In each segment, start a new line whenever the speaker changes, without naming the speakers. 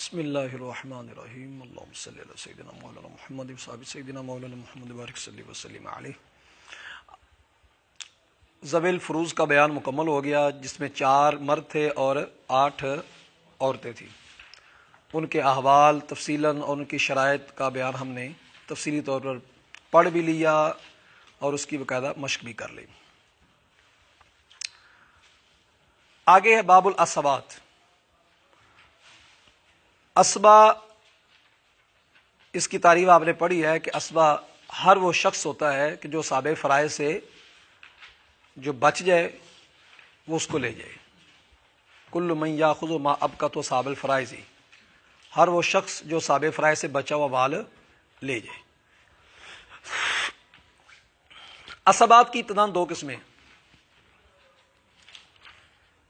بسم اللہ الرحمن الرحیم اللہم صلی علی سیدنا مولانا محمد و صحابہ سیدنا مولانا محمد بارک صلی وسلم علیہ۔ ذوی الفروض کا بیان مکمل ہو گیا، جس میں 4 مرد تھے اور 8 عورتیں تھیں۔ ان کے احوال تفصیلاً اور ان کی شرائط کا بیان ہم نے تفصیلی طور پر پڑھ بھی لیا اور اس کی باقاعدہ مشق بھی کر لی۔ آگے ہے باب العصبات۔ اسبا، اس کی تعریف آپ نے پڑھی ہے کہ اسبا ہر وہ شخص ہوتا ہے کہ جو سابع فرائض سے جو بچ جائے وہ اس کو لے جائے۔ کل من یاخذ ما ابقت صاب الفرائض، ہر وہ شخص جو سابع فرائض سے بچا ہوا مال لے جائے۔ اسبات کی ابتداء 2 قسمیں،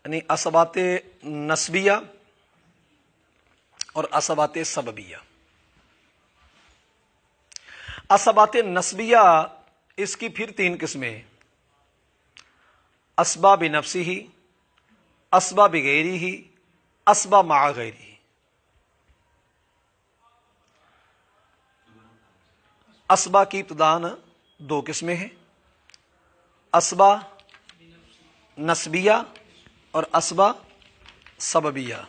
یعنی اسبات نسبیہ اور اسبات سببیہ۔ اسبات نسبیہ اس کی پھر 3 قسمیں، اسبا بنفسہ، اسبا بغیرہ، اسبا مع غیرہ۔ اسبا کی ابتداء 2 قسمیں ہیں، اسبا نسبیہ اور اسبا سببیہ۔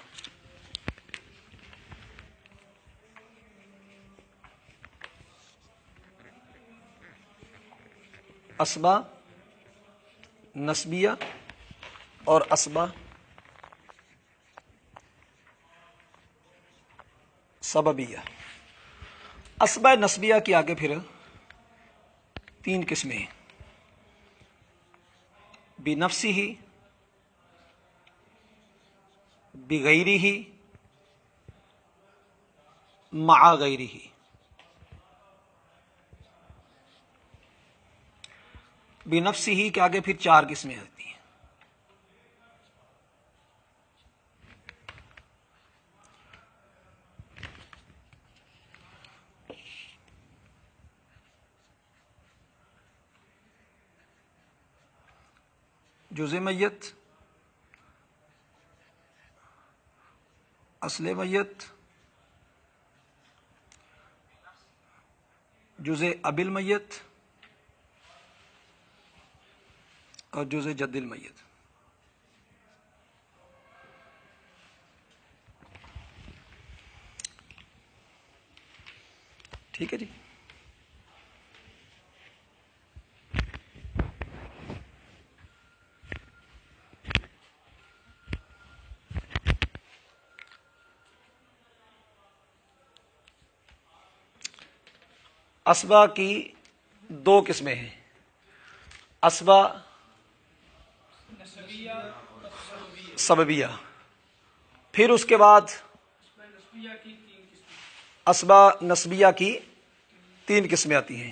اسبا نسبیہ اور اسبا سببیہ۔ اسبا نسبیہ کی آگے پھر 3 قسمیں، بنفسہ، بغیرہ، مع غیرہ۔ بنفسہ ہی کے آگے پھر 4 قسمیں آتی ہیں، جزء میت، اصل میت، جزء اب المیت اور جزء جد المیت۔ ٹھیک ہے جی۔ اسبا کی 2 قسمیں ہیں، اسبا سببیہ، پھر اس کے بعد اسبا نسبیہ کی 3 قسمیں آتی ہیں،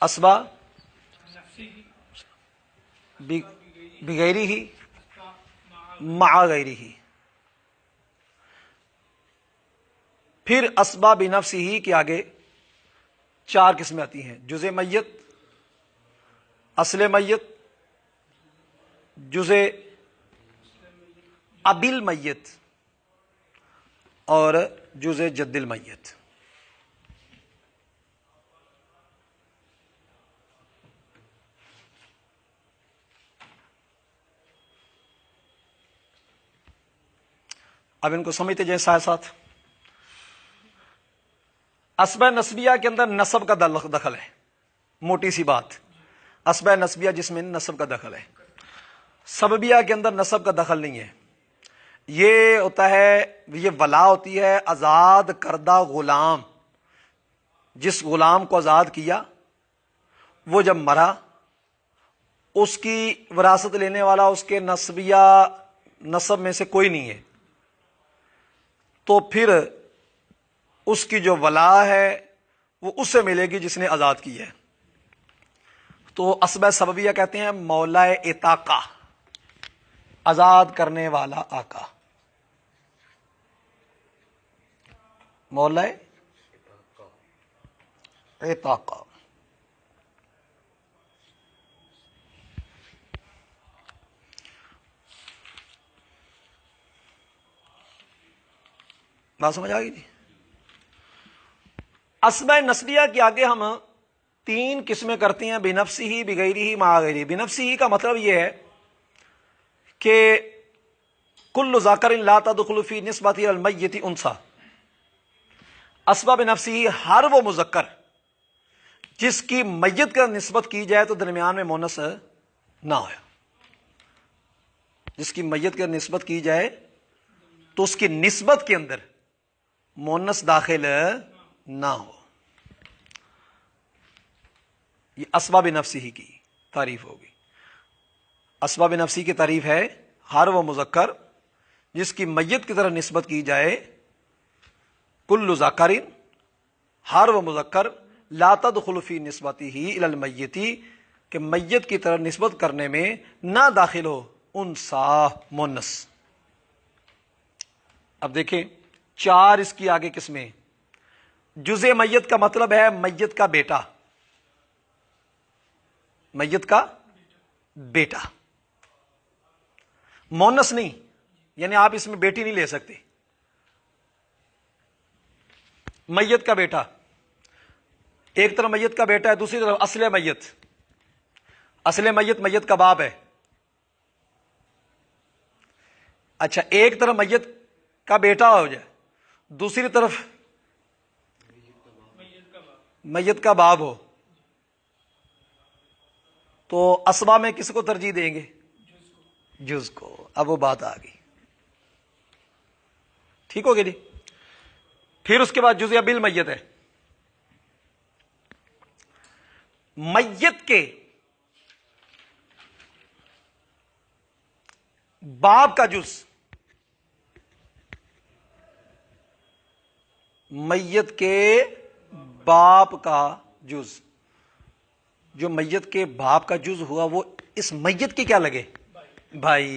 اسبا بغیرہ، مع غیرہ۔ پھر اسبا بنفسہ کے آگے 4 قسمیں آتی ہیں، جزء میت، اصل میت، جزء اب المیت اور جزء جد المیت۔ اب ان کو سمجھتے جائیں ساتھ ساتھ۔ اسبا نسبیہ کے اندر نسب کا دخل ہے، موٹی سی بات، اسبا نسبیہ جس میں نسب کا دخل ہے۔ سببیہ کے اندر نسب کا دخل نہیں ہے، یہ ہوتا ہے، یہ ولا ہوتی ہے آزاد کردہ غلام، جس غلام کو آزاد کیا وہ جب مرا، اس کی وراثت لینے والا اس کے نسبیہ نسب میں سے کوئی نہیں ہے، تو پھر اس کی جو ولا ہے وہ اس سے ملے گی جس نے آزاد کی ہے۔ تو اسبا سببیہ کہتے ہیں مولا اتاقہ، آزاد کرنے والا آقا، مولا اتاقہ۔ بات سمجھ آ گئی جی؟ اسماء نسبیہ کے آگے ہم 3 قسمیں کرتے ہیں، بنفسہ، بغیرہ، مع غیرہ۔ بنفسہ کا مطلب یہ ہے کہ کل ذکر لا تدخل فی نسبۃ المیت انثی، اسماء بنفسہ ہر وہ مذکر جس کی میت کا نسبت کی جائے تو درمیان میں مونس نہ ہو، جس کی میت کا نسبت کی جائے تو اس کی نسبت کے اندر مونس داخل نہ ہو۔ یہ اسباب نفسی کی تعریف ہوگی۔ اسباب نفسی کی تعریف ہے ہر وہ مذکر جس کی میت کی طرح نسبت کی جائے، کل ذکر، ہر وہ مذکر، لا تدخل فی نسبتہ الی المیت، کہ میت کی طرح نسبت کرنے میں نہ داخل ہو انثی، مونس۔ اب دیکھیں 4 اس کی آگے قسمیں۔ جزء میت کا مطلب ہے میت کا بیٹا، میت کا بیٹا، مونس نہیں، یعنی آپ اس میں بیٹی نہیں لے سکتے۔ میت کا بیٹا، ایک طرف میت کا بیٹا ہے، دوسری طرف اصل میت۔ اصل میت میت کا باپ ہے۔ اچھا، ایک طرف میت کا بیٹا ہو جائے، دوسری طرف میت کا باپ ہو، تو اسبا میں کس کو ترجیح دیں گے؟ جز کو۔ اب وہ بات آ گئی، ٹھیک ہو گیا جی؟ پھر اس کے بعد جزء بالمیت ہے، میت کے باپ کا جز، میت کے باپ کا جز، جو میت کے باپ کا جز ہوا وہ اس میت کے کیا لگے؟ بھائی۔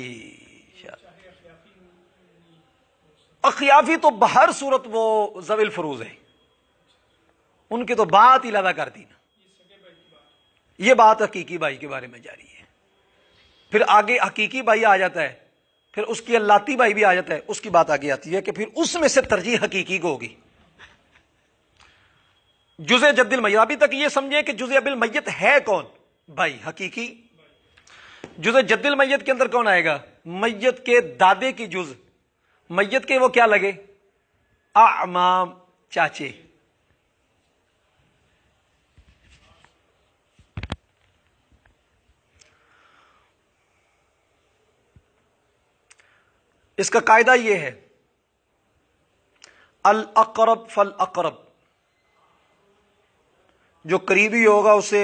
اخیافی تو بہر صورت وہ ذوی الفروض ہے، ان کی تو بات ہی لدا کر دی نا۔ یہ بات حقیقی بھائی کے بارے میں جاری ہے۔ پھر آگے حقیقی بھائی آ جاتا ہے، پھر اس کی اللاتی بھائی بھی آ جاتا ہے، اس کی بات آگے آتی ہے کہ پھر اس میں سے ترجیح حقیقی کو ہوگی۔ جزء جد المیت، ابھی تک یہ سمجھیں کہ جزء بالمیت ہے کون؟ بھائی حقیقی۔ جزء جد المیت کے اندر کون آئے گا؟ میت کے دادے کی جز، میت کے وہ کیا لگے؟ اعمام، چاچے۔ اس کا قاعدہ یہ ہے، الاقرب فالاقرب، جو قریبی ہوگا اسے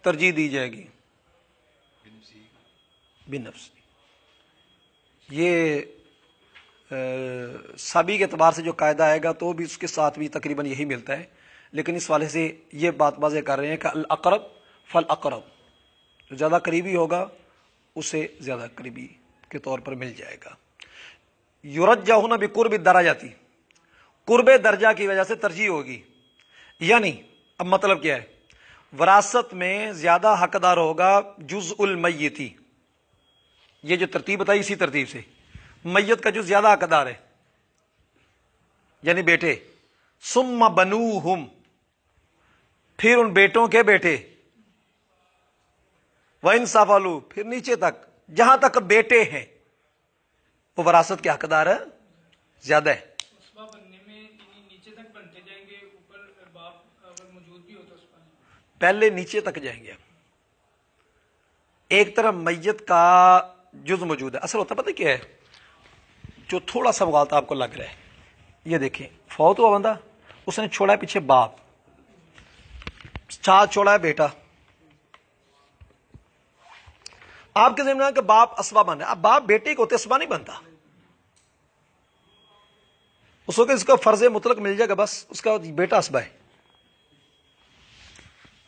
ترجیح دی جائے گی بنفس۔ یہ سبھی کے اعتبار سے جو قاعدہ آئے گا تو بھی اس کے ساتھ بھی تقریباً یہی ملتا ہے، لیکن اس والے سے یہ بات واضح کر رہے ہیں کہ الاقرب فالاقرب، جو زیادہ قریبی ہوگا اسے زیادہ قریبی کے طور پر مل جائے گا۔ یرجحون بقرب الدرجات، قرب درجہ کی وجہ سے ترجیح ہوگی۔ یعنی اب مطلب کیا ہے؟ وراثت میں زیادہ حقدار ہوگا جزء المیتی، یہ جو ترتیب بتائی اسی ترتیب سے، میت کا جو زیادہ حقدار ہے یعنی بیٹے، ثم بنوہم، پھر ان بیٹوں کے بیٹے، وَإِن سَفَلُوا، پھر نیچے تک، جہاں تک بیٹے ہیں وہ وراثت کے حقدار زیادہ ہے۔ پہلے نیچے تک جائیں گے۔ ایک طرف میت کا جز موجود ہے، اصل ہوتا پتہ کیا ہے؟ جو تھوڑا سا مغالطہ آپ کو لگ رہا ہے، یہ دیکھیں، فوت ہوا بندہ، اس نے چھوڑا ہے پیچھے باپ، ساتھ چھوڑا ہے بیٹا۔ آپ کے ذہن میں کہ باپ اسبا بن رہا ہے، اب باپ بیٹے کو ہوتے اسبا نہیں بنتا، اس وقت اس کا فرض مطلق مل جائے گا، بس اس کا بیٹا اسبا ہے۔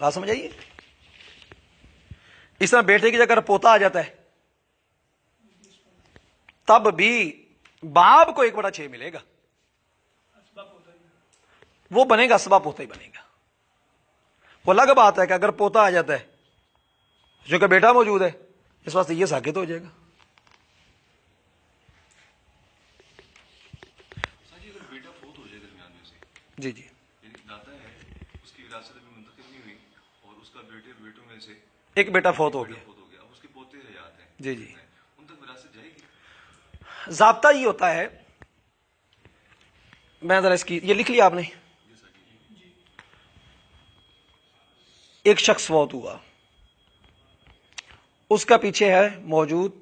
بات سمجھ آئیے؟ اس طرح بیٹے کی جگہ پوتا آ جاتا ہے، تب بھی باپ کو 1/6 ملے گا، وہ بنے گا اسبا پوتا ہی بنے گا۔ وہ الگ بات ہے کہ اگر پوتا آ جاتا ہے جو کہ بیٹا موجود ہے، اس واسطے یہ ساکت ہو جائے گا۔ جی جی
دادا ہے اس کی وراثت ابھی منتقل نہیں ہوئی اور اس کا بیٹوں میں سے
ایک بیٹا فوت ہو گیا.
فوت ہو گیا. اب اس کے پوتے حیات ہیں.
جی جی
ان تک وراثت جائے گی؟
ضابطہ یہ ہوتا ہے، میں ذرا اس کی یہ لکھ لیا آپ نے. ایک شخص فوت ہوا، اس کا پیچھے ہے موجود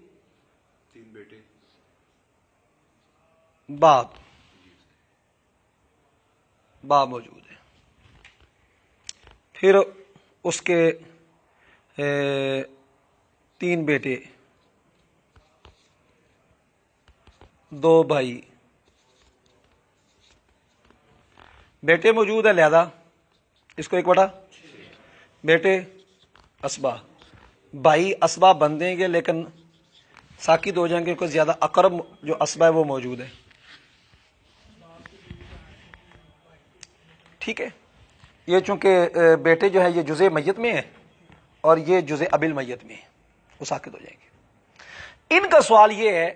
3 بیٹے.
باپ موجود ہے، پھر اس کے 3 بیٹے، 2 بھائی. بیٹے موجود ہے، لہذا اس کو 1/6 بیٹے اسبا، بھائی اسبا بن دیں گے لیکن ساکت ہو جائیں گے کیونکہ زیادہ اقرب جو اسبا ہے وہ موجود ہے. ٹھیک ہے، یہ چونکہ بیٹے جو ہے یہ جزء میت میں ہے اور یہ جزء ابل میت میں ہے، وہ ساکت ہو جائیں گے. ان کا سوال یہ ہے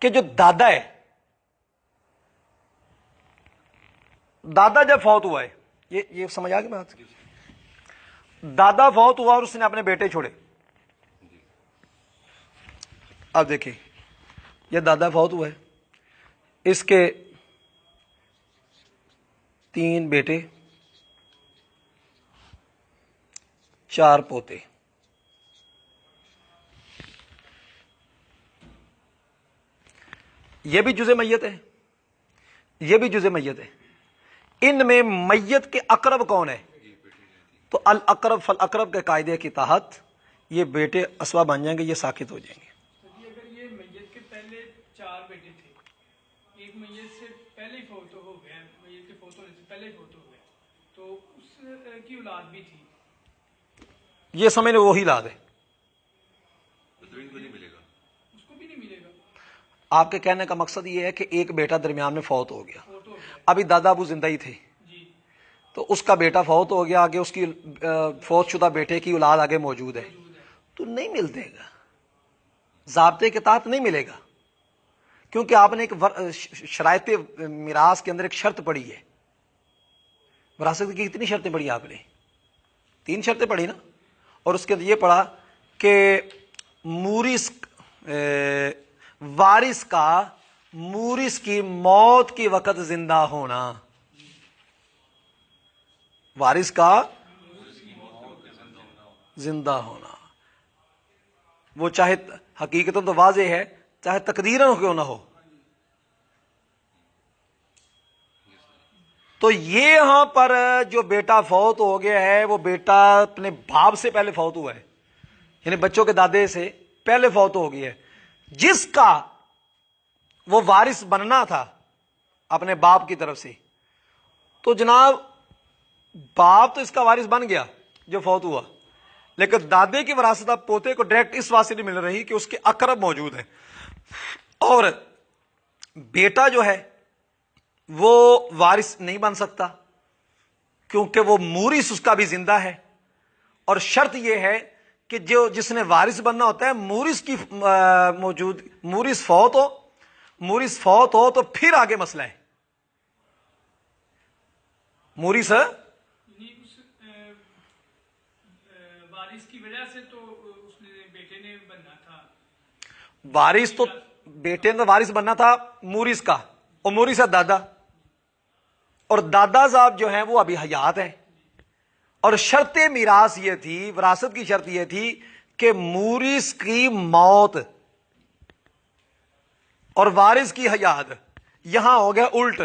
کہ جو دادا ہے، دادا جب فوت ہوا ہے، یہ سمجھ آ گئی بات؟ دادا فوت ہوا اور اس نے اپنے بیٹے چھوڑے. اب دیکھیں یہ دادا فوت ہوا ہے، اس کے 3 بیٹے، 4 پوتے. یہ بھی جزء میت ہے، یہ بھی جزء میت ہے. ان میں میت کے اقرب کون ہے؟ تو الاقرب فالاقرب کے قاعدے کے تحت یہ بیٹے اسوا بن جائیں گے، یہ ساکت ہو جائیں گے.
اگر یہ میت کے پہلے 4 بیٹے تھے، ایک میت سے پہلے ہی فوت ہو گیا، میت کے فوت ہونے سے پہلے ہی فوت ہو گیا، تو اس کی اولاد بھی تھی،
یہ سمجھ لو وہی اولاد ہے.
ان کو نہیں ملے گا؟
اس کو بھی نہیں ملے گا.
آپ کے کہنے کا مقصد یہ ہے کہ ایک بیٹا درمیان میں فوت ہو گیا،
فوت ہو گیا.
ابھی دادا ابو زندہ ہی تھے،
جی.
تو اس کا بیٹا فوت ہو گیا، آگے اس کی فوت شدہ بیٹے کی اولاد آگے موجود ہے، تو نہیں ملتے گا، ضابطے کے تحت نہیں ملے گا. کیونکہ آپ نے ایک شرائط میراث کے اندر ایک شرط پڑھی ہے. وراثت کی کتنی شرطیں پڑھی آپ نے؟ 3 شرطیں پڑھی نا. اور اس کے اندر یہ پڑھا کہ وارث کا مورث کی موت کی وقت زندہ ہونا. وارث کا زندہ ہونا، وہ چاہے حقیقتاً تو واضح ہے، چاہے تقدیراً کیوں نہ ہو. تو یہ یہاں پر جو بیٹا فوت ہو گیا ہے وہ بیٹا اپنے باپ سے پہلے فوت ہوا ہے، یعنی بچوں کے دادے سے پہلے فوت ہو گیا ہے. جس کا وہ وارث بننا تھا اپنے باپ کی طرف سے، تو جناب باپ تو اس کا وارث بن گیا جو فوت ہوا، لیکن دادے کی وراثت اب پوتے کو ڈائریکٹ اس واسطے نہیں مل رہی کہ اس کے اقرب موجود ہیں، اور بیٹا جو ہے وہ وارث نہیں بن سکتا کیونکہ وہ مورث اس کا بھی زندہ ہے. اور شرط یہ ہے کہ جو جس نے وارث بننا ہوتا ہے مورث کی مورث فوت ہو تو پھر آگے مسئلہ ہے. مورث
یعنی اس وارث کی وجہ سے تو اس نے بیٹے نے بننا تھا.
وارث تو بیٹے نے وارث بننا تھا مورث کا، اور مورث ہے دادا، اور دادا صاحب جو ہیں وہ ابھی حیات ہیں. اور شرط میراث یہ تھی، وراثت کی شرط یہ تھی کہ مورث کی موت اور وارث کی حیات. یہاں ہو گیا الٹ،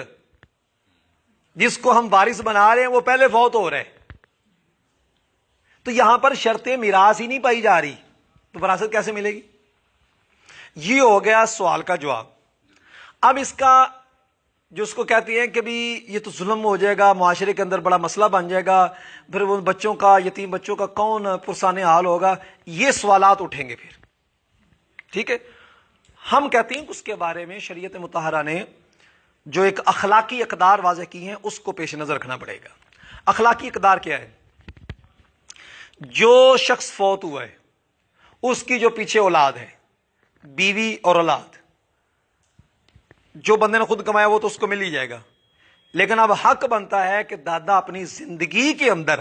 جس کو ہم وارث بنا رہے ہیں وہ پہلے فوت ہو رہے، تو یہاں پر شرط میراث ہی نہیں پائی جا رہی، تو وراثت کیسے ملے گی؟ یہ ہو گیا سوال کا جواب. اب اس کا جو اس کو کہتے ہیں کہ بھی یہ تو ظلم ہو جائے گا، معاشرے کے اندر بڑا مسئلہ بن جائے گا، پھر وہ بچوں کا، یتیم بچوں کا کون پرسان حال ہوگا، یہ سوالات اٹھیں گے پھر. ٹھیک ہے، ہم کہتے ہیں کہ اس کے بارے میں شریعت مطہرہ نے جو ایک اخلاقی اقدار واضح کی ہیں اس کو پیش نظر رکھنا پڑے گا. اخلاقی اقدار کیا ہے؟ جو شخص فوت ہوا ہے اس کی جو پیچھے اولاد ہے، بیوی اور اولاد، جو بندے نے خود کمایا وہ تو اس کو مل ہی جائے گا، لیکن اب حق بنتا ہے کہ دادا اپنی زندگی کے اندر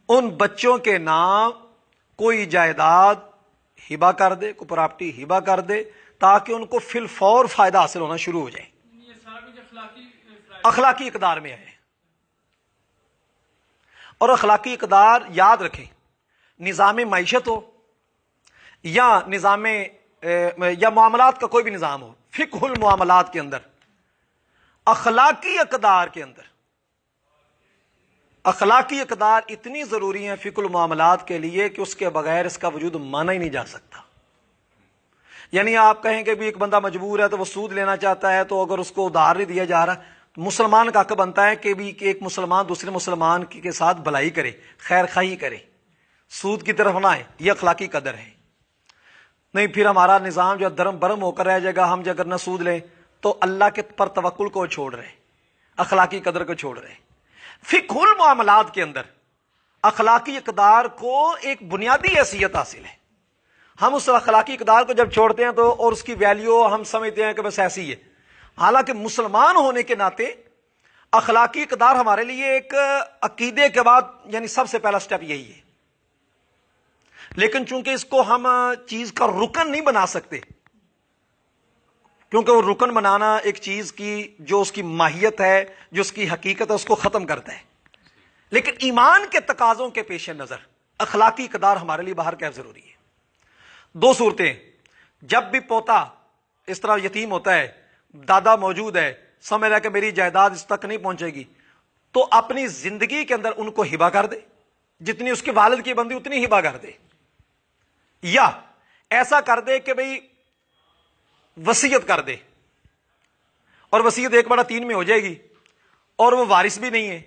ان بچوں کے نام کوئی جائیداد ہبہ کر دے، کوئی پراپرٹی ہبہ کر دے، تاکہ ان کو فی الفور فائدہ حاصل ہونا شروع ہو جائے،
یہ سارا کچھ اخلاقی
اخلاقی اقدار میں آئے۔ اور اخلاقی اقدار یاد رکھیں، نظام معیشت ہو یا نظام یا معاملات کا کوئی بھی نظام ہو، فقہ المعاملات کے اندر اخلاقی اقدار کے اندر اخلاقی اقدار اتنی ضروری ہیں فقہ المعاملات کے لیے کہ اس کے بغیر اس کا وجود مانا ہی نہیں جا سکتا۔ یعنی آپ کہیں کہ بھی ایک بندہ مجبور ہے تو وہ سود لینا چاہتا ہے، تو اگر اس کو ادھار نہیں دیا جا رہا، مسلمان کا حق بنتا ہے کہ بھی کہ ایک مسلمان دوسرے مسلمان کے ساتھ بھلائی کرے، خیر خواہی کرے، سود کی طرف نہ آئے۔ یہ اخلاقی قدر ہے۔ نہیں پھر ہمارا نظام جو دھرم برم ہو کر رہ جائے گا، ہم جو اگر نہ سود لیں تو اللہ کے پر توکل کو چھوڑ رہے، اخلاقی قدر کو چھوڑ رہے۔ فقہ المعاملات کے اندر اخلاقی اقدار کو ایک بنیادی حیثیت حاصل ہے۔ ہم اس اخلاقی اقدار کو جب چھوڑتے ہیں تو اور اس کی ویلیو ہم سمجھتے ہیں کہ بس ایسی ہے، حالانکہ مسلمان ہونے کے ناطے اخلاقی اقدار ہمارے لیے ایک عقیدے کے بعد یعنی سب سے پہلا سٹیپ یہی ہے۔ لیکن چونکہ اس کو ہم چیز کا رکن نہیں بنا سکتے، کیونکہ وہ رکن بنانا ایک چیز کی جو اس کی ماہیت ہے، جو اس کی حقیقت ہے، اس کو ختم کرتا ہے۔ لیکن ایمان کے تقاضوں کے پیش نظر اخلاقی اقدار ہمارے لیے باہر کیا ضروری ہے۔ دو صورتیں، جب بھی پوتا اس طرح یتیم ہوتا ہے، دادا موجود ہے، سمجھ رہا کہ میری جائیداد اس تک نہیں پہنچے گی، تو اپنی زندگی کے اندر ان کو ہبہ کر دے، جتنی اس کے والد کی بندی اتنی ہبہ کر دے، یا ایسا کر دے کہ بھئی وصیت کر دے، اور وصیت 1/3 میں ہو جائے گی، اور وہ وارث بھی نہیں ہے،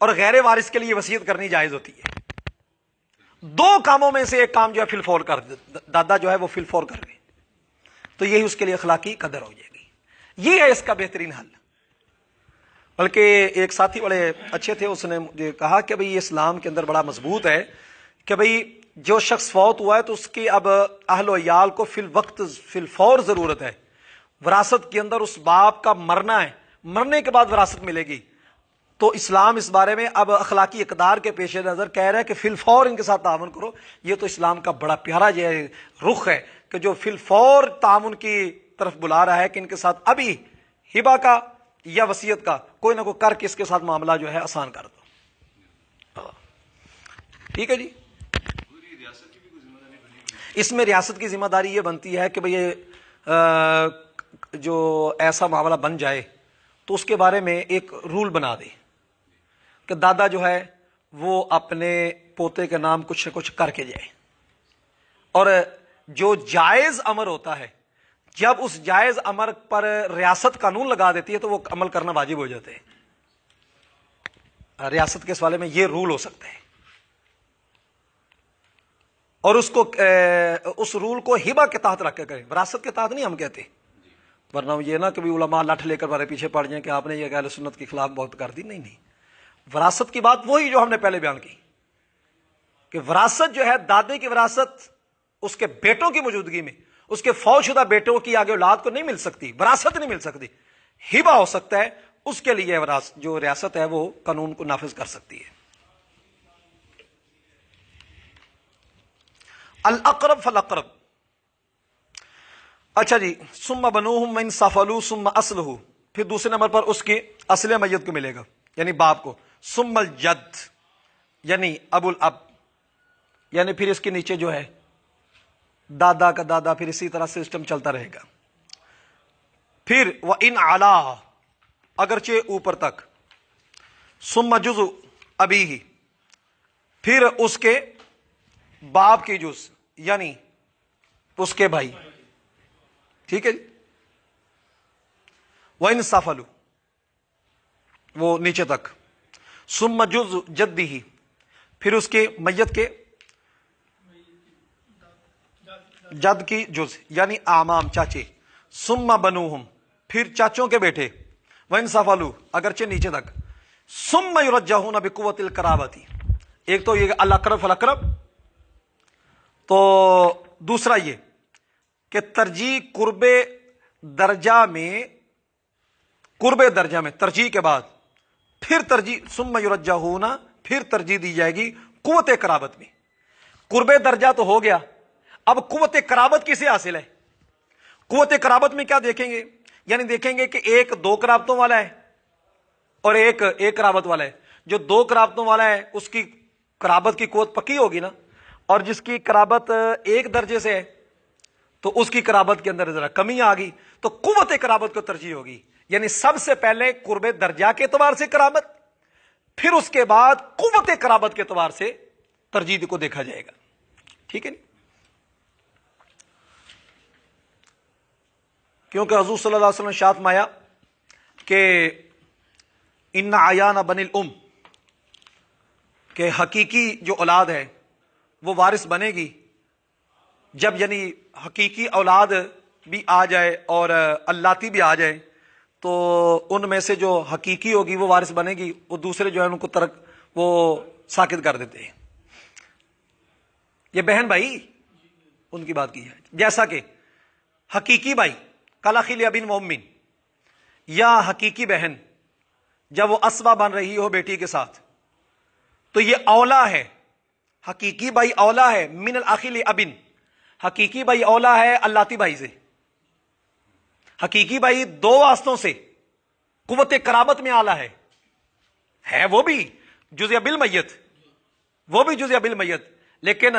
اور غیر وارث کے لیے وصیت کرنی جائز ہوتی ہے۔ دو کاموں میں سے ایک کام جو ہے فی الفور کر دے، دادا جو ہے وہ فی الفور کر دے، تو یہی اس کے لیے اخلاقی قدر ہو جائے گی۔ یہ ہے اس کا بہترین حل۔ بلکہ ایک ساتھی بڑے اچھے تھے، اس نے مجھے کہا کہ بھئی یہ اسلام کے اندر بڑا مضبوط ہے کہ بھئی جو شخص فوت ہوا ہے تو اس کی اب اہل و عیال کو فی الوقت فی الفور ضرورت ہے، وراثت کے اندر اس باپ کا مرنا ہے، مرنے کے بعد وراثت ملے گی۔ تو اسلام اس بارے میں اب اخلاقی اقدار کے پیش نظر کہہ رہا ہے کہ فی الفور ان کے ساتھ تعاون کرو۔ یہ تو اسلام کا بڑا پیارا یہ رخ ہے کہ جو فی الفور تعاون کی طرف بلا رہا ہے کہ ان کے ساتھ ابھی ہبہ کا یا وصیت کا کوئی نہ کوئی کر کے اس کے ساتھ معاملہ جو ہے آسان کر دو۔ ٹھیک ہے جی۔ اس میں ریاست کی ذمہ داری یہ بنتی ہے کہ بھئی جو ایسا معاملہ بن جائے تو اس کے بارے میں ایک رول بنا دے کہ دادا جو ہے وہ اپنے پوتے کے نام کچھ نہ کچھ کر کے جائے، اور جو جائز امر ہوتا ہے جب اس جائز امر پر ریاست قانون لگا دیتی ہے تو وہ عمل کرنا واجب ہو جاتے ہیں۔ ریاست کے سوالے میں یہ رول ہو سکتا ہے، اور اس رول کو ہبہ کے تحت رکھ کے کریں، وراثت کے تحت نہیں ہم کہتے، ورنہ یہ نہ کبھی علماء لٹھ لے کر ہمارے پیچھے پڑ جائیں کہ آپ نے یہ اہل سنت کے خلاف بہت کر دی۔ نہیں، وراثت کی بات وہی جو ہم نے پہلے بیان کی کہ وراثت جو ہے دادے کی وراثت اس کے بیٹوں کی موجودگی میں، اس کے فوت شدہ بیٹوں کی آگے اولاد کو نہیں مل سکتی، وراثت نہیں مل سکتی، ہبہ ہو سکتا ہے، اس کے لیے جو ریاست ہے وہ قانون کو نافذ کر سکتی ہے۔ الاقرب فالاقرب۔ اچھا جی، ثم بنوہم من سفلوا ثم اصلہ، پھر دوسرے نمبر پر اس کے اصل میت کو ملے گا یعنی باپ کو، ثم الجد یعنی ابو الاب، یعنی پھر اس کے نیچے جو ہے دادا کا دادا، پھر اسی طرح سسٹم چلتا رہے گا۔ پھر وَإِنْ عَلَا، اگرچہ اوپر تک، ثم جزء ابیہ، پھر اس کے باپ کی جز یعنی اس کے بھائی، ٹھیک ہے جی۔ وَإِنْ سَفَلُوا، وہ نیچے تک، ثم جزء جدہ، پھر اس کے میت کے جد کی جز یعنی اعمام چاچے، ثم بنوہم، پھر چاچوں کے بیٹے، وَإِنْ سَفَلُوا، اگرچہ نیچے تک، ثم یرجحون بقوۃ القرابۃ، ایک تو یہ الاقرب فالاقرب، تو دوسرا یہ کہ ترجیح قرب درجہ میں قرب درجہ میں ترجیح کے بعد پھر ترجیح ثم یرجحون، پھر ترجیح دی جائے گی قوت قرابت میں. قرب درجہ تو ہو گیا، اب قوت قرابت کسے حاصل ہے؟ قوت قرابت میں کیا دیکھیں گے؟ یعنی دیکھیں گے کہ ایک 2 قرابتوں والا ہے اور ایک قرابت والا ہے. جو 2 قرابتوں والا ہے اس کی قرابت کی قوت پکی ہوگی نا، اور جس کی قرابت 1 درجے سے ہے تو اس کی قرابت کے اندر ذرا کمی آ گئی، تو قوت قرابت کو ترجیح ہوگی. یعنی سب سے پہلے قرب درجہ کے اعتبار سے قرابت، پھر اس کے بعد قوت قرابت کے اعتبار سے ترجیح کو دیکھا جائے گا. ٹھیک ہے نا؟ کیونکہ حضور صلی اللہ علیہ وسلم نے ارشاد فرمایا کہ ان عیان بنی الام، کہ حقیقی جو اولاد ہے وہ وارث بنے گی جب، یعنی حقیقی اولاد بھی آ جائے اور اللاتی بھی آ جائے تو ان میں سے جو حقیقی ہوگی وہ وارث بنے گی، وہ دوسرے جو ہے ان کو ترک وہ ساکت کر دیتے ہیں. یہ بہن بھائی ان کی بات کی ہے. جیسا کہ حقیقی بھائی کلاخیل ابن مومن، یا حقیقی بہن جب وہ اسبا بن رہی ہو بیٹی کے ساتھ تو یہ اولا ہے، حقیقی بھائی اولا ہے من الاخیل ابن، حقیقی بھائی اولا ہے اللاتی بھائی سے. حقیقی بھائی 2 واسطوں سے قوت قرابت میں اعلیٰ ہے وہ بھی جزء بالمیت، وہ بھی جزء بالمیت، لیکن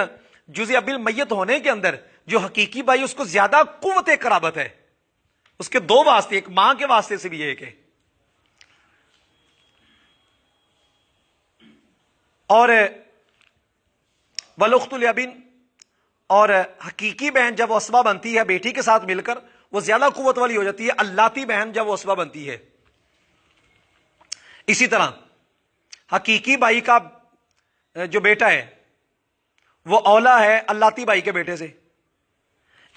جزء بالمیت ہونے کے اندر جو حقیقی بھائی اس کو زیادہ قوت قرابت ہے، اس کے 2 واسطے، ایک ماں کے واسطے سے بھی ایک ہے. اور والاخت الابن، اور حقیقی بہن جب وہ اسبا بنتی ہے بیٹی کے ساتھ مل کر وہ زیادہ قوت والی ہو جاتی ہے اللاتی بہن جب وہ اسبا بنتی ہے. اسی طرح حقیقی بھائی کا جو بیٹا ہے وہ اولا ہے اللاتی بھائی کے بیٹے سے.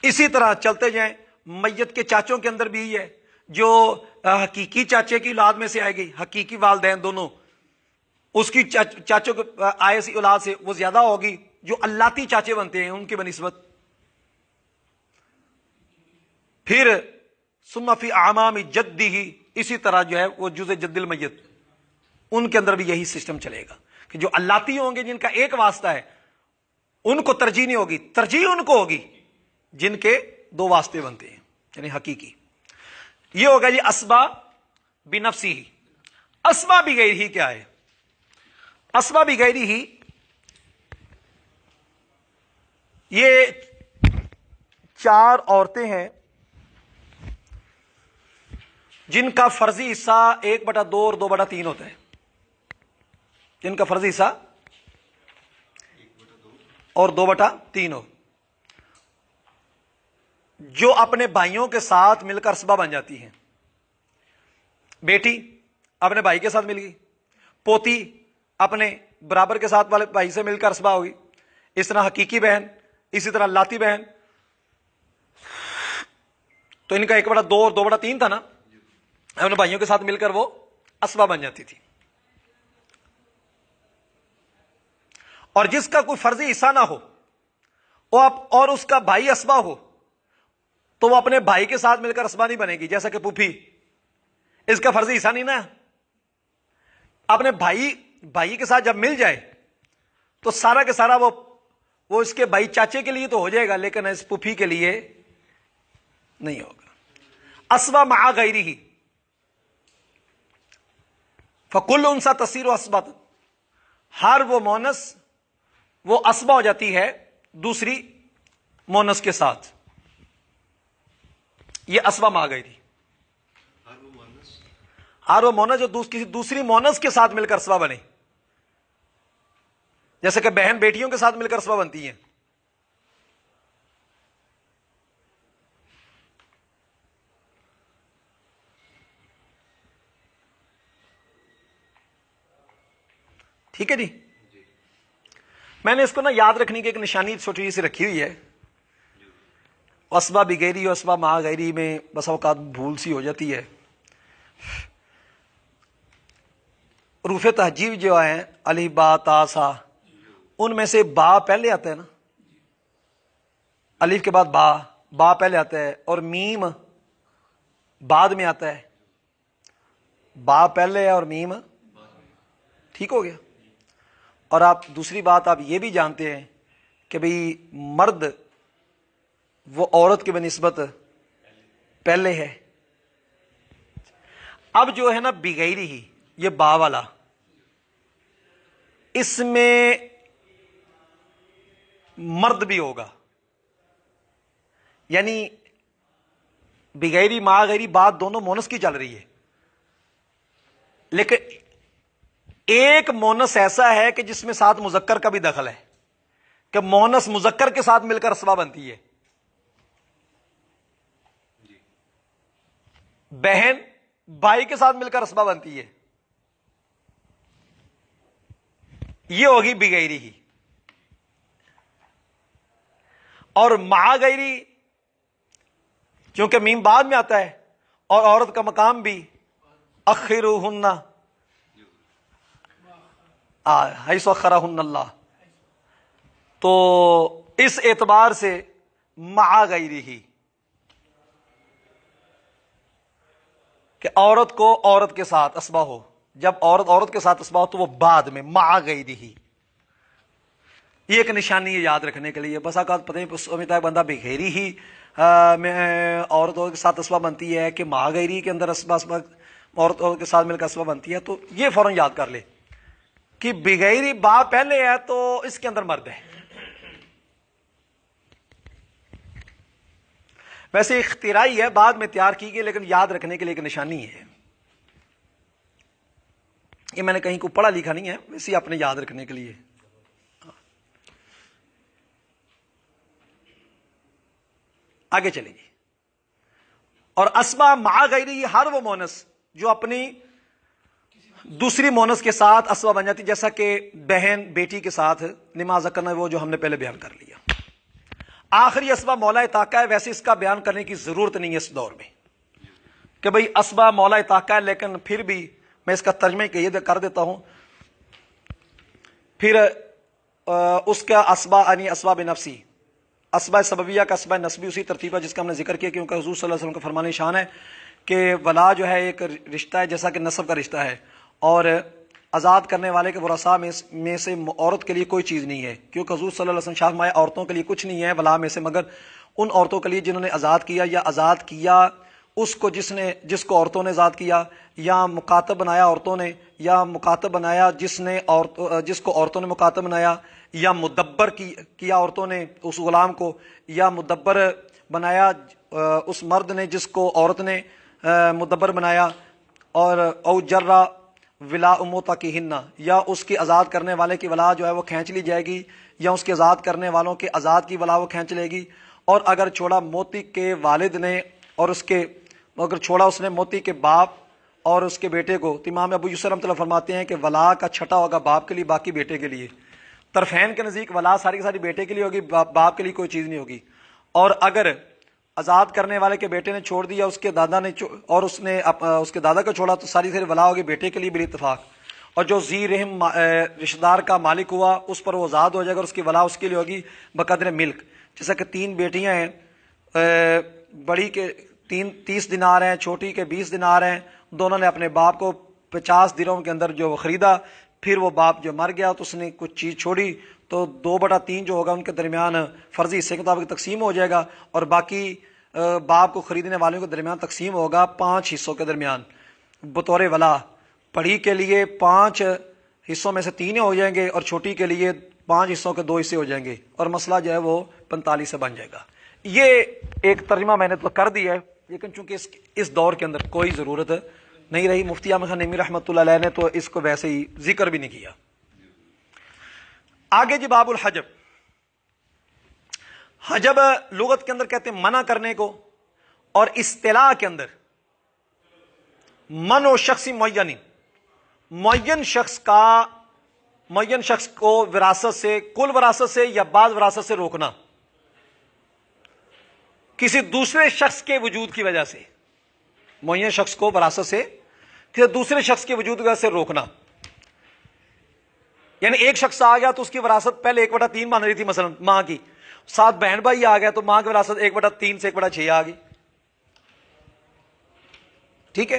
اسی طرح چلتے جائیں، میت کے چاچوں کے اندر بھی ہے، جو حقیقی چاچے کی اولاد میں سے آئے گی، حقیقی والدین دونوں، اس کی چاچوں کے آئے سی اولاد سے وہ زیادہ ہوگی جو اللاتی چاچے بنتے ہیں ان کی بنسبت. پھر ثم فی اعمام جدہ، اسی طرح جو ہے وہ جزء جد المیت، ان کے اندر بھی یہی سسٹم چلے گا کہ جو اللاتی ہوں گے جن کا ایک واسطہ ہے ان کو ترجیح نہیں ہوگی، ترجیح ان کو ہوگی جن کے 2 واسطے بنتے ہیں یعنی حقیقی. یہ ہوگا جی اسبا بنفسی ہی. اسبا بغیر ہی کیا ہے؟ اسبا بغیر ہی یہ 4 عورتیں ہیں جن کا فرضی حصہ 1/2 اور 2/3 ہوتا ہے، جن کا فرضی حصہ اور 2/3 ہو، جو اپنے بھائیوں کے ساتھ مل کر اسبا بن جاتی ہیں. بیٹی اپنے بھائی کے ساتھ مل گئی، پوتی اپنے برابر کے ساتھ والے بھائی سے مل کر اسبا ہوگی. اس طرح حقیقی بہن، اسی طرح لاتی بہن. تو ان کا 1/2 اور 2/3 تھا نا، اپنے بھائیوں کے ساتھ مل کر وہ اسبا بن جاتی تھی. اور جس کا کوئی فرضی حصہ نہ ہو اور اس کا بھائی اسبا ہو تو وہ اپنے بھائی کے ساتھ مل کر اسبا نہیں بنے گی. جیسا کہ پھوپھی، اس کا فرضی حصہ نہیں نا، اپنے بھائی کے ساتھ جب مل جائے تو سارا کے سارا وہ اس کے بھائی چاچے کے لیے تو ہو جائے گا لیکن اس پھوپھی کے لیے نہیں ہوگا. اسبا مع غیرہ، فکل انثی تصیر اسبۃ، ہر وہ مونس وہ اسبا ہو جاتی ہے دوسری مونس کے ساتھ. یہ اسبا مع غیرہ، ہر وہ مونس جو کسی دوسری مونس کے ساتھ مل کر اسبا بنے، جیسے کہ بہن بیٹیوں کے ساتھ مل کر اسبا بنتی ہیں. ٹھیک ہے جی. میں نے اس کو نا یاد رکھنے کی ایک نشانی چھوٹی سی رکھی ہوئی ہے. اسبا بغیری اور اسبا مع غیری میں بس اوقات بھول سی ہو جاتی ہے. حروف تہجیب جو ہیں الف با تا سا، ان میں سے با پہلے آتا ہے نا، الف کے بعد با پہلے آتا ہے، اور میم بعد میں آتا ہے. با پہلے ہے اور میم ٹھیک ہو گیا. اور آپ دوسری بات آپ یہ بھی جانتے ہیں کہ بھئی مرد وہ عورت کے بنسبت پہلے ہے. اب جو ہے نا بغیری ہی یہ با والا، اس میں مرد بھی ہوگا، یعنی بغیری ما غیری بات دونوں مونس کی چل رہی ہے، لیکن ایک مونس ایسا ہے کہ جس میں ساتھ مذکر کا بھی دخل ہے کہ مونس مذکر کے ساتھ مل کر اسبا بنتی ہے. بہن بھائی کے ساتھ مل کر اسبا بنتی ہے، یہ ہوگی بغیری ہی. اور مع غیری کیونکہ میم بعد میں آتا ہے اور عورت کا مقام بھی اخروہن حیث اخرہن اللہ، تو اس اعتبار سے مع غیری ہی کہ عورت کو عورت کے ساتھ اسبا ہو، جب عورت عورت کے ساتھ اسبا ہو تو وہ بعد میں مع غیری ہی. یہ ایک نشانی ہے یاد رکھنے کے لیے. بس اوقات پتہ نہیں سمجھتا ہے بندہ بغیری ہی میں عورتوں کے ساتھ اسبا بنتی ہے کہ مع غیری کے اندر اسبا عورتوں کے ساتھ مل کر اسبا بنتی ہے، تو یہ فوراً یاد کر لے کہ بغیری با پہلے ہے تو اس کے اندر مرد ہے. ویسے اختراعی ہے، بعد میں تیار کی گئی، لیکن یاد رکھنے کے لیے ایک نشانی ہے. یہ میں نے کہیں کو پڑھا لکھا نہیں ہے، ویسے اپنے یاد رکھنے کے لیے. آگے چلیں گے. اور اسبا مع غیری ہر وہ مونس جو اپنی دوسری مونس کے ساتھ اسبا بن جاتی، جیسا کہ بہن بیٹی کے ساتھ نماز کرنا، وہ جو ہم نے پہلے بیان کر لیا. آخری اسبا مولا طاقہ ہے، ویسے اس کا بیان کرنے کی ضرورت نہیں ہے اس دور میں کہ بھئی اسبا مولا طاقہ ہے، لیکن پھر بھی میں اس کا ترجمہ یہ کر دیتا ہوں. پھر اس کا اسبا یعنی اسباب نفسی، اسبا سببیہ کا اسبا نسبی اسی ترتیب ہے جس کا ہم نے ذکر کیا، کیونکہ حضور صلی اللہ علیہ وسلم کا فرمان شان ہے کہ ولا جو ہے ایک رشتہ ہے جیسا کہ نسب کا رشتہ ہے، اور آزاد کرنے والے کے ورثاء میں سے عورت کے لیے کوئی چیز نہیں ہے، کیونکہ حضور صلی اللہ علیہ وسلم شاہ فرمایا عورتوں کے لیے کچھ نہیں ہے ولا میں سے مگر ان عورتوں کے لیے جنہوں نے آزاد کیا، یا آزاد کیا اس کو جس کو عورتوں نے آزاد کیا، یا مکاتب بنایا عورتوں نے، یا مکاتب بنایا جس کو عورتوں نے مکاتب بنایا، یا مدبر کیا عورتوں نے اس غلام کو، یا مدبر بنایا اس مرد نے جس کو عورت نے مدبر بنایا، اور او جرا ولا اموتا کی ہننا، یا اس کی آزاد کرنے والے کی ولا جو ہے وہ کھینچ لی جائے گی، یا اس کے آزاد کرنے والوں کے آزاد کی ولا وہ کھینچ لے گی. اور اگر چھوڑا موتی کے والد نے اور اگر چھوڑا اس نے موتی کے باپ اور اس کے بیٹے کو، تو امام ابو یوسف رحمۃ اللہ فرماتے ہیں کہ ولا کا چھٹا ہوگا باپ کے لیے، باقی بیٹے کے لیے. طرفین کے نزدیک ولا ساری کی ساری بیٹے کے لیے ہوگی، باپ کے لیے کوئی چیز نہیں ہوگی. اور اگر آزاد کرنے والے کے بیٹے نے چھوڑ دیا، اس کے دادا نے اور اس نے اس کے دادا کو چھوڑا، تو ساری ساری ولا ہوگی بیٹے کے لیے بال اتفاق. اور جو ذی رحم رشتہ دار کا مالک ہوا اس پر وہ آزاد ہو جائے گا، اس کی ولا اس کے لیے ہوگی بقدر ملک. جیسا کہ 3 بیٹیاں ہیں، بڑی کے 30 دینار ہیں، چھوٹی کے 20 دینار ہیں، دونوں نے اپنے باپ کو 50 درہم کے اندر جو خریدا، پھر وہ باپ جو مر گیا تو اس نے کچھ چیز چھوڑی، تو 2/3 جو ہوگا ان کے درمیان فرضی حصے کے مطابق تقسیم ہو جائے گا، اور باقی باپ کو خریدنے والوں کے درمیان تقسیم ہوگا 5 حصوں کے درمیان بطور ولا. بڑی کے لیے 5 حصوں میں سے 3 ہو جائیں گے، اور چھوٹی کے لیے 5 حصوں کے 2 حصے ہو جائیں گے، اور مسئلہ جو ہے وہ 45 سے بن جائے گا. یہ ایک ترجمہ میں نے تو کر دیا ہے، لیکن چونکہ اس دور کے اندر کوئی ضرورت نہیں رہی، مفتی احمد خان نعیمی رحمۃ اللہ علیہ نے تو اس کو ویسے ہی ذکر بھی نہیں کیا. آگے جی باب الحجب. حجب لغت کے اندر کہتے ہیں منع کرنے کو، اور اصطلاح کے اندر من و شخصی معین شخص کو وراثت سے، کل وراثت سے یا بعض وراثت سے روکنا، کسی دوسرے شخص کے وجود کی وجہ سے. معین شخص کو وراثت سے کسی دوسرے شخص کے وجود کی وجہ سے روکنا. یعنی ایک شخص آ گیا تو اس کی وراثت پہلے 1/3 مان رہی تھی، مثلا ماں کی، 7 بہن بھائی آ گیا تو ماں کی وراثت 1/3 سے 1/6 آ گئی. ٹھیک ہے.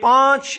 5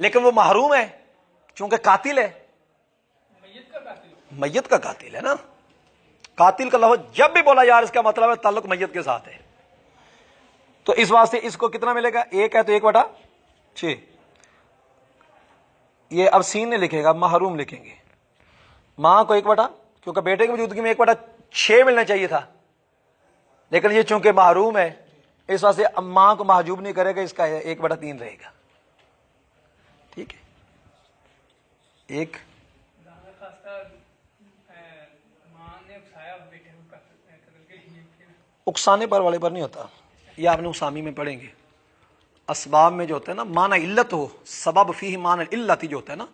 لیکن وہ محروم ہے چونکہ قاتل ہے،
میت کا قاتل ہو،
میت کا قاتل ہے نا. قاتل کا لفظ جب بھی بولا یار اس کا مطلب ہے تعلق میت کے ساتھ ہے. تو اس واسطے اس کو کتنا ملے گا؟ 1 ہے تو 1/6. یہ اب سین نے لکھے گا، محروم لکھیں گے. ماں کو 1 کیونکہ بیٹے کی موجودگی میں 1/6 ملنا چاہیے تھا، لیکن یہ چونکہ محروم ہے اس واسطے اب ماں کو محجوب نہیں کرے گا، اس کا 1/3 رہے گا. ٹھیک ہے. ایک
زیادہ خاصہ ماں نے اکسایا بیٹے کو قتل کے لیے پھر
اکسانے پر والے پر نہیں ہوتا، یہ آپ نے اسامی میں پڑھیں گے. اسباب میں جو ہوتا ہے نا معنی علت ہو، سبب فیہ معنی علت جو ہوتا ہے نا،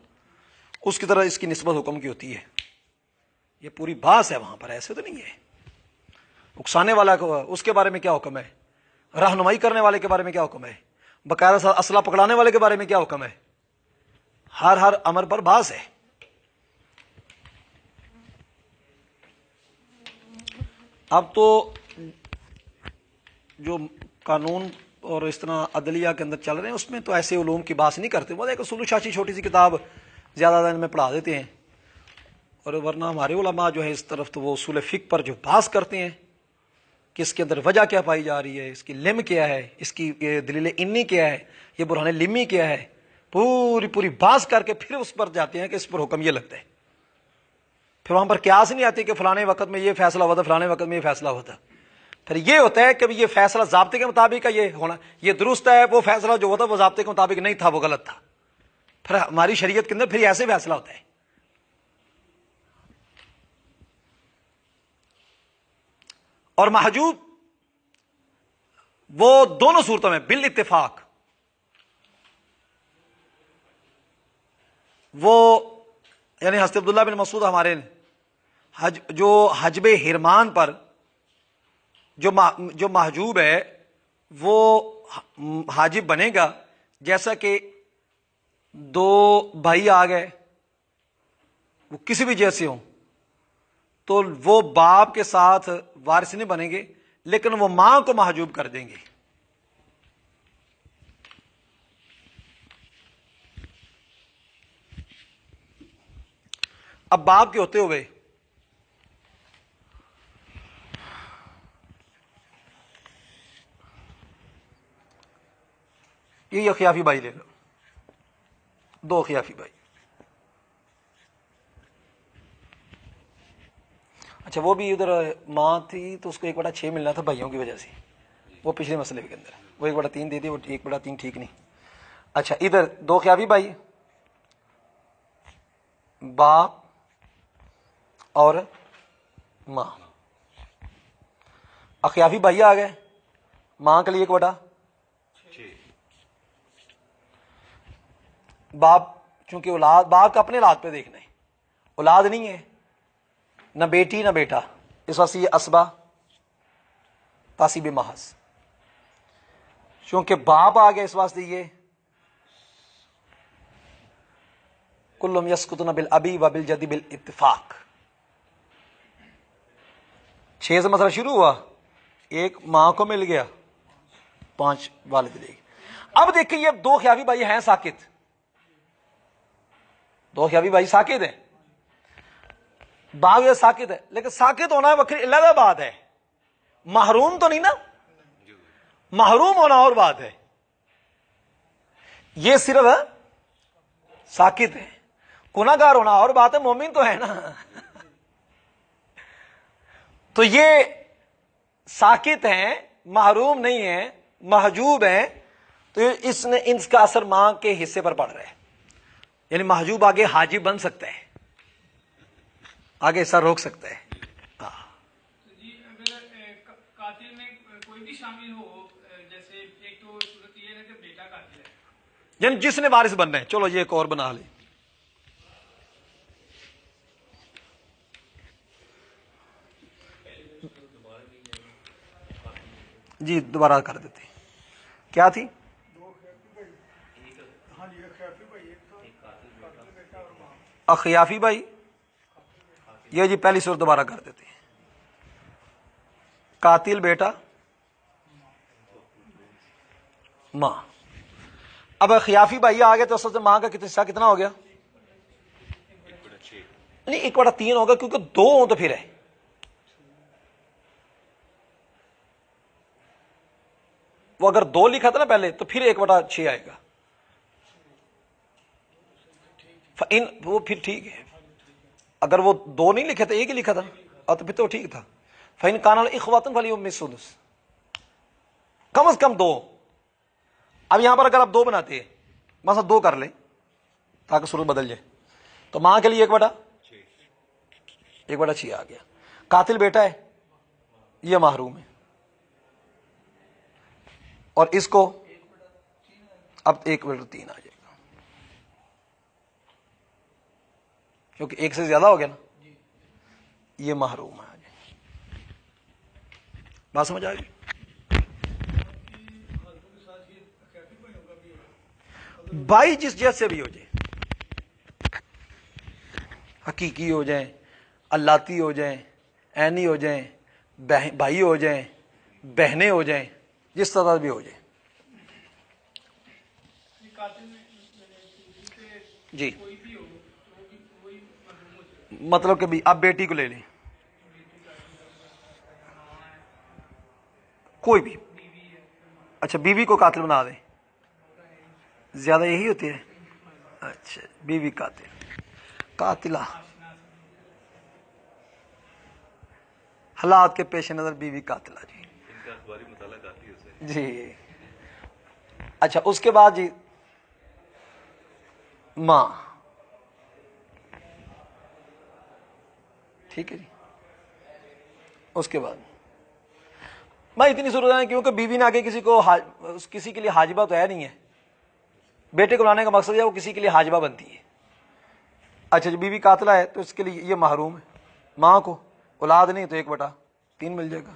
اس کی طرح اس کی نسبت حکم کی ہوتی ہے. یہ پوری بحث ہے وہاں پر، ایسے تو نہیں ہے. اکسانے والا کو اس کے بارے میں کیا حکم ہے، رہنمائی کرنے والے کے بارے میں کیا حکم ہے، باقاعدہ اسلحہ پکڑانے والے کے بارے میں کیا حکم ہے، ہر امر پر بحث ہے. اب تو جو قانون اور اس طرح عدلیہ کے اندر چل رہے ہیں اس میں تو ایسے علوم کی بات نہیں کرتے. وہ ایک اصول شاشی چھوٹی سی کتاب زیادہ دن میں پڑھا دیتے ہیں، اور ورنہ ہمارے علماء جو ہے اس طرف تو وہ اصول فقہ پر جو بحث کرتے ہیں کہ اس کے اندر وجہ کیا پائی جا رہی ہے، اس کی لم کیا ہے، اس کی دلیل انی کیا ہے، یہ برہان لمی کیا ہے، پوری بحث کر کے پھر اس پر جاتے ہیں کہ اس پر حکم یہ لگتا ہے. پھر وہاں پر قیاس نہیں آتی کہ فلانے وقت میں یہ فیصلہ ہوا تھا، فلانے وقت میں یہ فیصلہ ہوا تھا. پھر یہ ہوتا ہے کہ یہ فیصلہ ضابطے کے مطابق ہے، یہ ہونا یہ درست ہے، وہ فیصلہ جو ہوتا وہ ضابطے کے مطابق نہیں تھا، وہ غلط تھا. پھر ہماری شریعت کے اندر پھر ایسے فیصلہ ہوتا ہے. اور محجوب وہ دونوں صورتوں میں بالاتفاق وہ یعنی حضرت عبداللہ بن مسعود ہمارے جو حجب حرمان پر جو محجوب ہے وہ حاجب بنے گا، جیسا کہ 2 بھائی آ گئے وہ کسی بھی جیسے ہوں تو وہ باپ کے ساتھ وارث نہیں بنیں گے، لیکن وہ ماں کو محجوب کر دیں گے. اب باپ کے ہوتے ہوئے یہ خیافی بھائی لے لو، 2 خیافی بھائی. اچھا وہ بھی ادھر ماں تھی تو اس کو 1/6 ملنا تھا بھائیوں کی وجہ سے، وہ پچھلے مسئلے کے اندر وہ 1/3 دے دی، وہ 1/3 ٹھیک نہیں. اچھا ادھر 2 خیافی بھائی، باپ اور ماں. اخیافی بھائی آ گئے، ماں کے لیے 1/6. باپ چونکہ اولاد باپ کا اپنے اولاد پہ دیکھنا ہے، اولاد نہیں ہے، نہ بیٹی نہ بیٹا، اس واسطے یہ اسبا تاسیب محض. چونکہ باپ آ گیا اس واسطے یہ کلم یسکتن بالابی و بالجدی بالاتفاق. 6 سے مسئلہ شروع ہوا، 1 ماں کو مل گیا، 5 والد لے گئے. اب دیکھیں یہ 2 خیافی بھائی ہیں ساکت، 2 خیافی بھائی ساکت ہیں، باغ یہ ساکت ہے، لیکن ساکت ہونا وکری علیحدہ بات ہے، محروم تو نہیں نا. محروم ہونا اور بات ہے، یہ صرف ساکت ہے. گناہگار ہونا اور بات ہے، مومن تو ہے نا. تو یہ ساکت ہیں، محروم نہیں ہیں، محجوب ہیں. تو اس کا اثر ماں کے حصے پر پڑ رہا ہے، یعنی محجوب آگے حاجب بن سکتا ہے، آگے حصہ روک سکتا ہے.
جی اگر قاتل میں کوئی بھی شامل ہو، جیسے ایک تو صورت یہ ہے کہ بیٹا قاتل ہے،
یعنی جس نے وارث بننا ہے. چلو یہ ایک اور بنا لیں. جی دوبارہ کر دیتے ہیں. کیا تھی؟ اخیافی بھائی. یہ جی پہلی صورت دوبارہ کر دیتے ہیں. قاتل بیٹا، ماں. اب خیافی بھائی آ گئے تو اصل سے ماں کا حصہ کتنا ہو گیا؟
1/6
نہیں 1/3 ہوگا، کیونکہ 2 ہوں تو پھر ہے. وہ اگر 2 لکھا تھا نا پہلے تو پھر 1/6 آئے گا. وہ پھر ٹھیک ہے. اگر وہ 2 نہیں لکھے تھے، 1 ہی لکھا تھا تو پھر تو ٹھیک تھا. فَإِنْ كَانَ الْإِخْوَةٌ فَلِهُمُ السُّدُسُ، کم از کم 2. اب یہاں پر اگر آپ 2 بناتے ہیں، مثلا 2 کر لیں تاکہ صورت بدل جائے، تو ماں کے لیے 1/6 آ گیا. قاتل بیٹا ہے، یہ محروم ہے، اور اس کو اب 1/3 آ جائے گا، کیونکہ 1 سے زیادہ ہو گیا نا، یہ محروم ہے. بات سمجھ آ گئی؟ بھائی جس جیسے بھی ہو جائے، حقیقی ہو جائیں، اللاتی ہو جائیں، عینی ہو جائیں، بھائی ہو جائیں، بہنیں ہو جائیں، جس طرح بھی ہو جائیں. جی
کوئی بھی ہو تو وہی معلوم ہو جائے.
مطلب کہ بھی اب بیٹی کو لے لیں، کوئی بھی. اچھا بیوی کو قاتل بنا دیں، زیادہ یہی ہوتی ہے. اچھا بیوی قاتلہ، حالات کے پیش نظر بیوی قاتلہ. جی
ان کا اخباری مطالعہ کافی ہے اسے.
جی. اچھا اس کے بعد جی ماں، ٹھیک ہے جی. اس کے بعد میں اتنی صورت ہے کیونکہ بیوی نے آگے کسی کے لیے حاجبہ تو ہے نہیں ہے. بیٹے کو لانے کا مقصد ہے وہ کسی کے لیے حاجبہ بنتی ہے. اچھا جی بیوی قاتلہ ہے تو اس کے لیے یہ محروم ہے. ماں کو اولاد نہیں تو 1/3 مل جائے گا.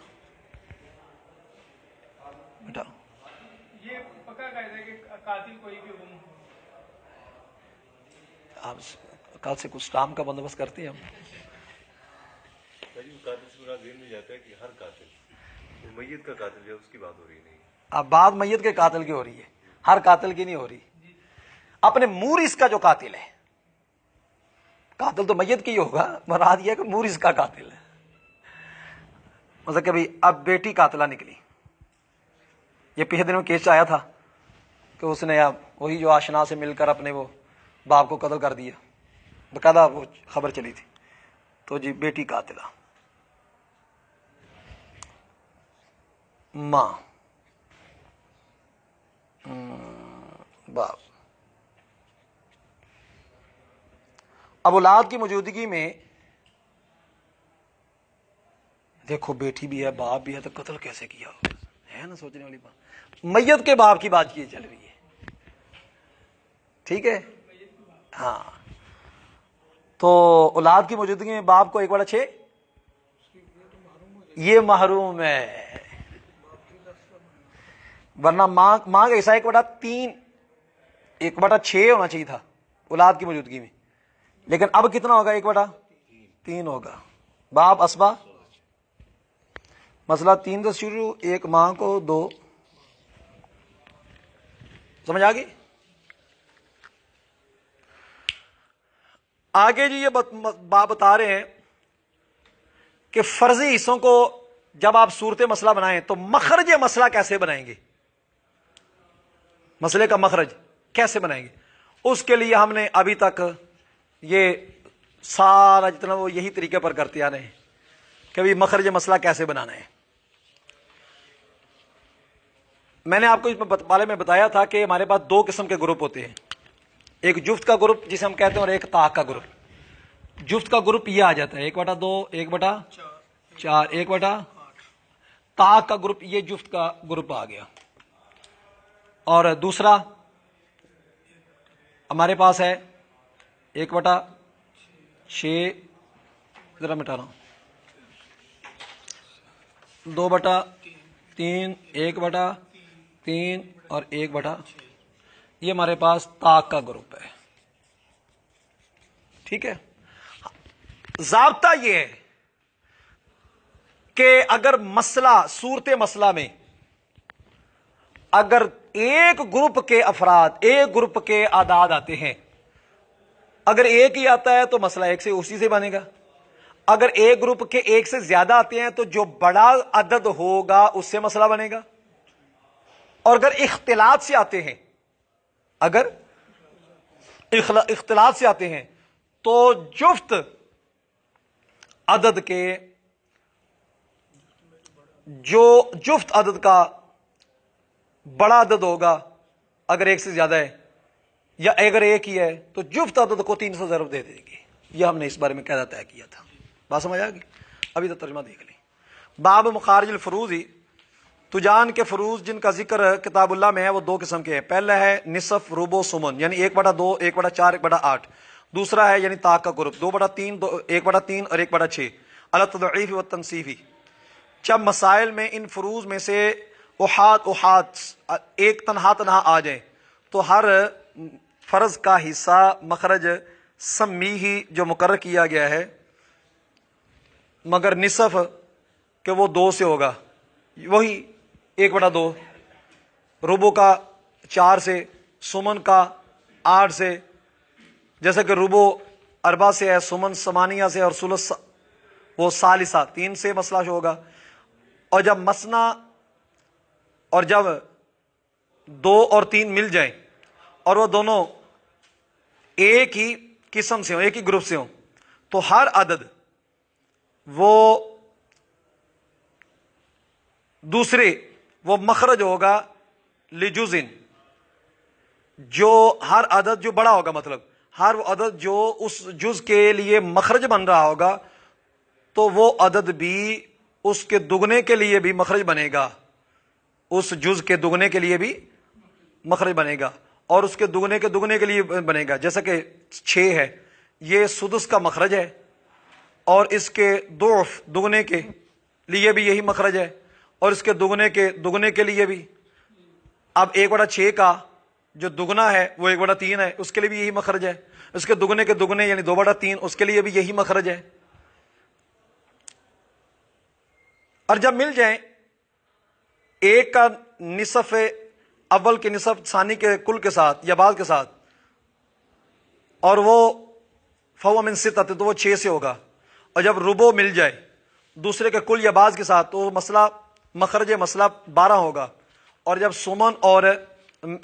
بیٹا
یہ پکا قاعدہ ہے کہ قاتل کوئی بھی ہو.
آپ کل سے کچھ کام کا بندوبست کرتے ہیں ہم.
وہ قاتل سے مراد ذہن میں جاتا ہے کہ ہر قاتل، وہ میت کا قاتل ہے، اس کی بات ہو رہی نہیں.
اب بات میت کے قاتل کی ہو رہی ہے، ہر قاتل کی نہیں ہو رہی. اپنے مورث کا جو قاتل ہے، قاتل تو میت کی ہی ہوگا، مراد یہ ہے کہ مورث کا قاتل ہے. مطلب کہ بھائی اب بیٹی قاتلہ نکلی. یہ پچھلے دنوں کیس آیا تھا کہ اس نے وہی جو آشنا سے مل کر اپنے وہ باپ کو قتل کر دیا، باقاعدہ وہ خبر چلی تھی. تو جی بیٹی قاتلہ، ماں، باپ. اب اولاد کی موجودگی میں دیکھو بیٹی بھی ہے باپ بھی ہے تو قتل کیسے کیا ہوگا، ہے نا سوچنے والی بات. میت کے باپ کی بات یہ چل رہی ہے، ٹھیک ہے. ہاں تو اولاد کی موجودگی میں باپ کو 1/6، یہ محروم ہے. ورنہ ماں کا حصہ 1/3 1/6 ہونا چاہیے تھا اولاد کی موجودگی میں، لیکن اب کتنا ہوگا؟ 1/3 ہوگا. باپ اسبا، مسئلہ 3 سے شروع، 1 ماں کو 2. سمجھ آ گئی؟ آگے جی یہ بات بتا رہے ہیں کہ فرضی حصوں کو جب آپ صورت مسئلہ بنائیں تو مخرج مسئلہ کیسے بنائیں گے، مسئلے کا مخرج کیسے بنائیں گے. اس کے لیے ہم نے ابھی تک یہ سارا جتنا وہ یہی طریقے پر کرتے آ رہے ہیں کہ بھی مخرج مسئلہ کیسے بنانا ہے. میں نے آپ کو اس بارے میں بتایا تھا کہ ہمارے پاس 2 قسم کے گروپ ہوتے ہیں، ایک جفت کا گروپ جسے ہم کہتے ہیں اور ایک طاق کا گروپ. جفت کا گروپ یہ آ جاتا ہے 1/2 1/4 1/8. طاق کا گروپ یہ جفت کا گروپ آ گیا. اور دوسرا ہمارے پاس ہے 1/6، ذرا مٹا رہا ہوں، 2/3 1/3 اور 1/، یہ ہمارے پاس طاق کا گروپ ہے. ٹھیک ہے. ضابطہ یہ ہے کہ اگر مسئلہ صورت مسئلہ میں اگر ایک گروپ کے افراد، ایک گروپ کے اعداد آتے ہیں، اگر ایک ہی آتا ہے تو مسئلہ ایک سے اسی سے بنے گا، اگر ایک گروپ کے ایک سے زیادہ آتے ہیں تو جو بڑا عدد ہوگا اس سے مسئلہ بنے گا، اور اگر اختلاط سے آتے ہیں، اگر اختلاط سے آتے ہیں تو جفت عدد کے، جو جفت عدد کا بڑا عدد ہوگا اگر ایک سے زیادہ ہے، یا اگر ایک ہی ہے تو جفت عدد کو 300 ضرب دے دیں گے. یہ ہم نے اس بارے میں قاعدہ طے کیا تھا. بات سمجھ آ گئی؟ ابھی تو ترجمہ دیکھ لیں. باب مخارج الفروض، تو جان کے فروض جن کا ذکر کتاب اللہ میں ہے وہ دو قسم کے ہیں. پہلا ہے نصف، ربع، سمن، یعنی 1/2، 1/4، 1/8. دوسرا ہے یعنی طاق کا گروپ 2/3، 1/3 اور 1/6. التضعیف و تنصیفی، جب مسائل میں ان فروض میں سے احاد ایک تنہا آ جائیں تو ہر فرض کا حصہ مخرج سمی ہی جو مقرر کیا گیا ہے، مگر نصف کہ وہ 2 سے ہوگا، وہی 1/2، ربع کا 4 سے، سمن کا 8 سے، جیسا کہ ربع 4 سے ہے، سمن 8 سے، اور ثلث وہ ثالثہ 3 سے مسئلہ شو ہوگا. اور جب مسنا اور جب 2 اور 3 مل جائیں اور وہ دونوں ایک ہی قسم سے ہوں، ایک ہی گروپ سے ہوں، تو ہر عدد وہ دوسرے وہ مخرج ہوگا لجزن، جو ہر عدد جو بڑا ہوگا، مطلب ہر وہ عدد جو اس جز کے لیے مخرج بن رہا ہوگا تو وہ عدد بھی اس کے دگنے کے لیے بھی مخرج بنے گا، اس جز کے دگنے کے لیے بھی مخرج بنے گا، اور اس کے دگنے کے لیے بنے گا. جیسا کہ 6 ہے، یہ سدس کا مخرج ہے، اور اس کے ضعف دگنے کے لیے بھی یہی مخرج ہے، اور اس کے دگنے کے لیے بھی. اب 1/6 کا جو دگنا ہے وہ 1/3 ہے، اس کے لیے بھی یہی مخرج ہے. اس کے دگنے یعنی 2/3، اس کے لیے بھی یہی مخرج ہے. اور جب مل جائیں ایک کا نصف اول کے نصف ثانی کے کل کے ساتھ یا بعض کے ساتھ، اور وہ فهو من 6 تو وہ 6 سے ہوگا. اور جب ربع مل جائے دوسرے کے کل یا بعض کے ساتھ تو مسئلہ مخرج مسئلہ 12 ہوگا. اور جب سمن اور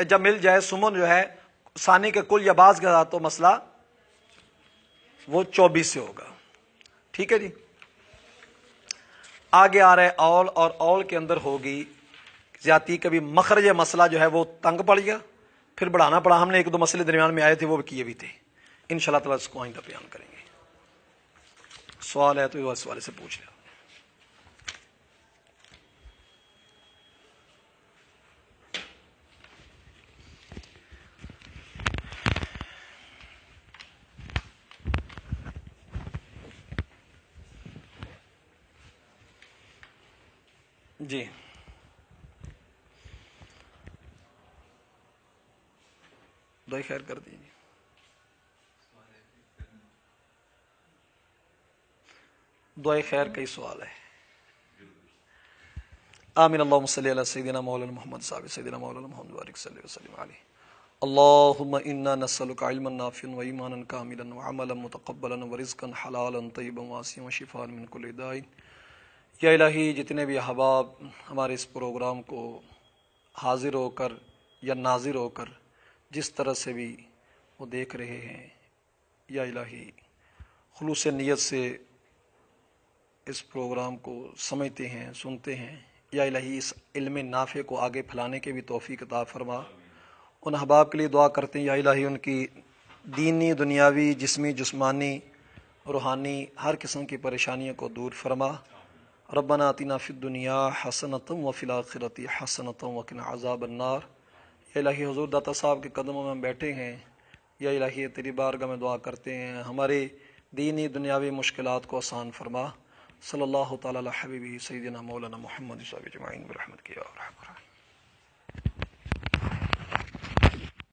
جب مل جائے سمن جو ہے ثانی کے کل یا بعض کے ساتھ تو مسئلہ وہ 24 سے ہوگا. ٹھیک ہے جی. آگے آ رہے اول، اور اول کے اندر ہوگی زیادتی. کبھی مخرج مسئلہ جو ہے وہ تنگ پڑ گیا، پھر بڑھانا پڑا. ہم نے 1-2 مسئلے درمیان میں آئے تھے وہ بھی کیے بھی تھے، انشاءاللہ تعالیٰ اس کو آئندہ بیان کریں گے. سوال ہے تو اس والے سے پوچھ لیں. جی دعائی خیر کر دیجیے. دعائی خیر کا ہی سوال ہے. آمین. اللہم صلی علی سیدنا مولانا محمد صاحب سیدنا مولانا محمد بارک صلی وسلم علیہ. اللہم انا نسألک علما نافعا و ایمانا کاملا و عملا متقبلا و رزقا حلالا طیبا واسعا و شفاء من کل داء. یا الہی جتنے بھی احباب ہمارے اس پروگرام کو حاضر ہو کر یا ناظر ہو کر جس طرح سے بھی وہ دیکھ رہے ہیں، یا الہی خلوص نیت سے اس پروگرام کو سمجھتے ہیں، سنتے ہیں، یا الہی اس علم نافع کو آگے پھیلانے کے بھی توفیق عطا فرما. ان احباب کے لیے دعا کرتے ہیں یا الہی ان کی دینی، دنیاوی، جسمی، جسمانی، روحانی ہر قسم کی پریشانیوں کو دور فرما. ربنا آتنا فی الدنیا حسنۃ وفی الآخرۃ حسنۃ وقنا عذاب النار. یا الہی حضور داتا صاحب کے قدموں میں ہم بیٹھے ہیں، یا الہی تیری بارگاہ میں دعا کرتے ہیں ہمارے دینی دنیاوی مشکلات کو آسان فرما. صلی اللہ تعالی علی حبیبہ سیدنا مولانا محمد صلی اللہ علیہ وسلم برحمتک یا ارحم الراحمین.